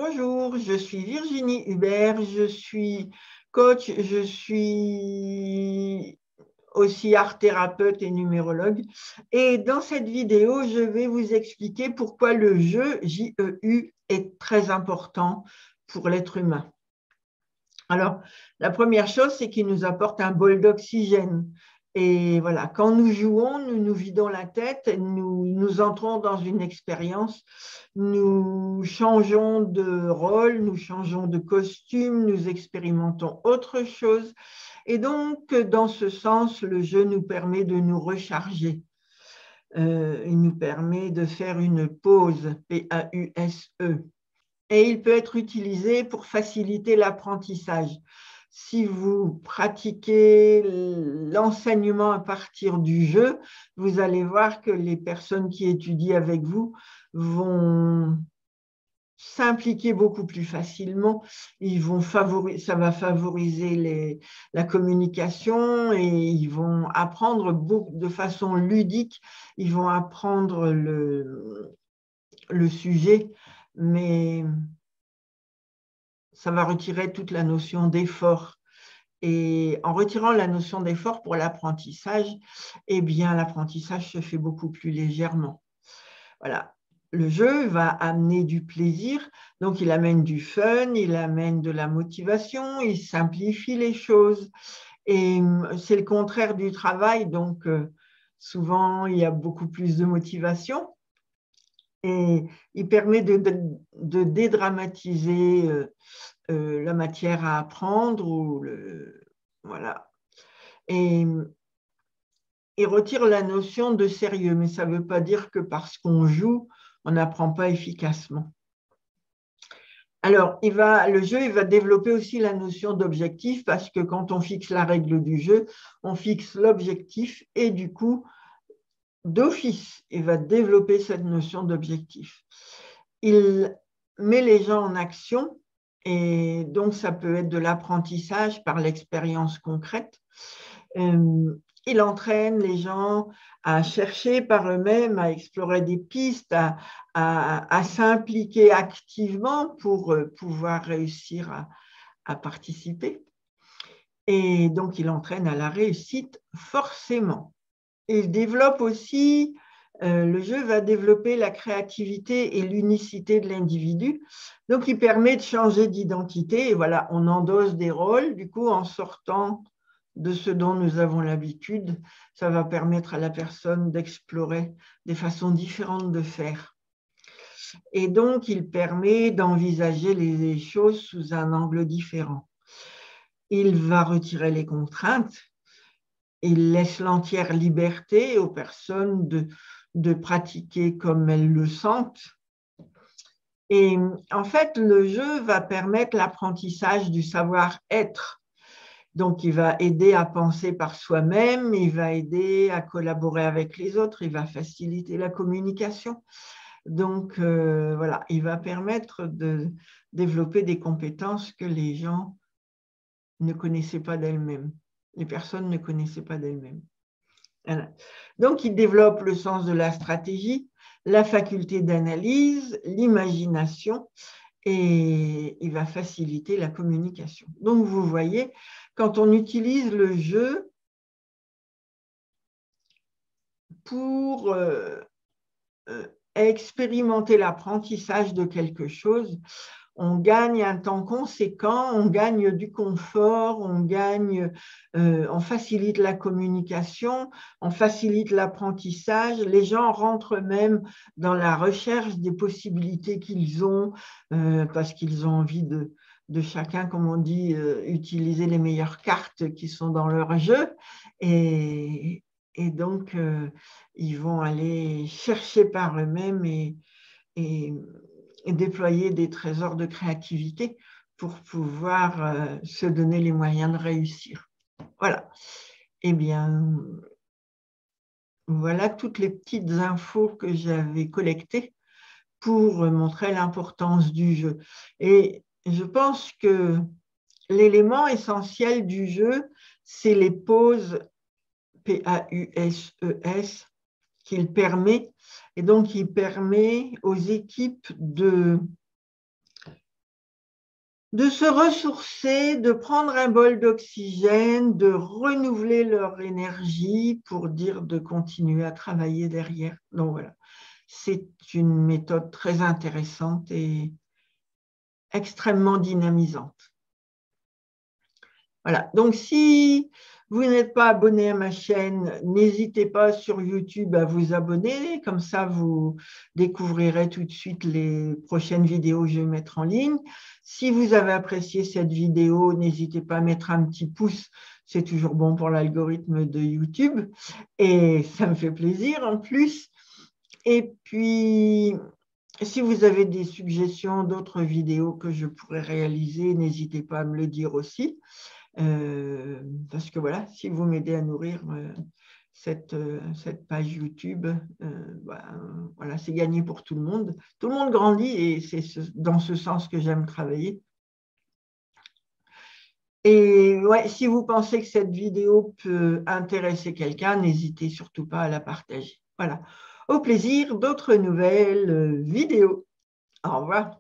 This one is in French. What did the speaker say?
Bonjour, je suis Virginie Hubert, je suis coach, je suis aussi art thérapeute et numérologue. Et dans cette vidéo, je vais vous expliquer pourquoi le jeu, J-E-U, est très important pour l'être humain. Alors, la première chose, c'est qu'il nous apporte un bol d'oxygène. Et voilà, quand nous jouons, nous nous vidons la tête, nous entrons dans une expérience, nous changeons de rôle, nous changeons de costume, nous expérimentons autre chose. Et donc, dans ce sens, le jeu nous permet de nous recharger. Il nous permet de faire une pause, P-A-U-S-E. Et il peut être utilisé pour faciliter l'apprentissage. Si vous pratiquez l'enseignement à partir du jeu, vous allez voir que les personnes qui étudient avec vous vont s'impliquer beaucoup plus facilement. Ça va favoriser la communication et ils vont apprendre de façon ludique. Ils vont apprendre le sujet, mais ça va retirer toute la notion d'effort. Et en retirant la notion d'effort pour l'apprentissage, eh bien, l'apprentissage se fait beaucoup plus légèrement. Voilà. Le jeu va amener du plaisir, donc il amène du fun, il amène de la motivation, il simplifie les choses. Et c'est le contraire du travail, donc souvent il y a beaucoup plus de motivation. Et il permet de dédramatiser la matière à apprendre voilà. Et il retire la notion de sérieux, mais ça ne veut pas dire que parce qu'on joue, on n'apprend pas efficacement. Alors, le jeu il va développer aussi la notion d'objectif parce que quand on fixe la règle du jeu, on fixe l'objectif et du coup, d'office, il va développer cette notion d'objectif. Il met les gens en action et donc ça peut être de l'apprentissage par l'expérience concrète. Il entraîne les gens à chercher par eux-mêmes, à explorer des pistes, à s'impliquer activement pour pouvoir réussir à participer. Et donc, il entraîne à la réussite forcément. Il développe aussi, le jeu va développer la créativité et l'unicité de l'individu. Donc, il permet de changer d'identité. Et voilà, on endosse des rôles. Du coup, en sortant de ce dont nous avons l'habitude, ça va permettre à la personne d'explorer des façons différentes de faire. Et donc, il permet d'envisager les choses sous un angle différent. Il va retirer les contraintes. Il laisse l'entière liberté aux personnes de pratiquer comme elles le sentent. Et en fait, le jeu va permettre l'apprentissage du savoir-être. Donc, il va aider à penser par soi-même, il va aider à collaborer avec les autres, il va faciliter la communication. Donc, voilà, il va permettre de développer des compétences que les gens ne connaissaient pas d'elles-mêmes. Les personnes ne connaissaient pas d'elles-mêmes. Voilà. Donc, il développe le sens de la stratégie, la faculté d'analyse, l'imagination et il va faciliter la communication. Donc, vous voyez, quand on utilise le jeu pour expérimenter l'apprentissage de quelque chose, on gagne un temps conséquent, on gagne du confort, on facilite la communication, on facilite l'apprentissage. Les gens rentrent même dans la recherche des possibilités qu'ils ont parce qu'ils ont envie de chacun, comme on dit, utiliser les meilleures cartes qui sont dans leur jeu. Et donc, ils vont aller chercher par eux-mêmes et déployer des trésors de créativité pour pouvoir se donner les moyens de réussir. Voilà. Eh bien, voilà toutes les petites infos que j'avais collectées pour montrer l'importance du jeu. Et je pense que l'élément essentiel du jeu, c'est les pauses, P-A-U-S-E-S, qu'il permet. Et donc, il permet aux équipes de se ressourcer, de prendre un bol d'oxygène, de renouveler leur énergie pour dire de continuer à travailler derrière. Donc voilà, c'est une méthode très intéressante et extrêmement dynamisante. Voilà, donc si vous n'êtes pas abonné à ma chaîne, n'hésitez pas sur YouTube à vous abonner, comme ça vous découvrirez tout de suite les prochaines vidéos que je vais mettre en ligne. Si vous avez apprécié cette vidéo, n'hésitez pas à mettre un petit pouce, c'est toujours bon pour l'algorithme de YouTube et ça me fait plaisir en plus. Et puis, si vous avez des suggestions d'autres vidéos que je pourrais réaliser, n'hésitez pas à me le dire aussi. Parce que voilà, si vous m'aidez à nourrir cette page YouTube, voilà, c'est gagné pour tout le monde. Tout le monde grandit et c'est dans ce sens que j'aime travailler. Et ouais, si vous pensez que cette vidéo peut intéresser quelqu'un, n'hésitez surtout pas à la partager. Voilà. Au plaisir d'autres nouvelles vidéos. Au revoir.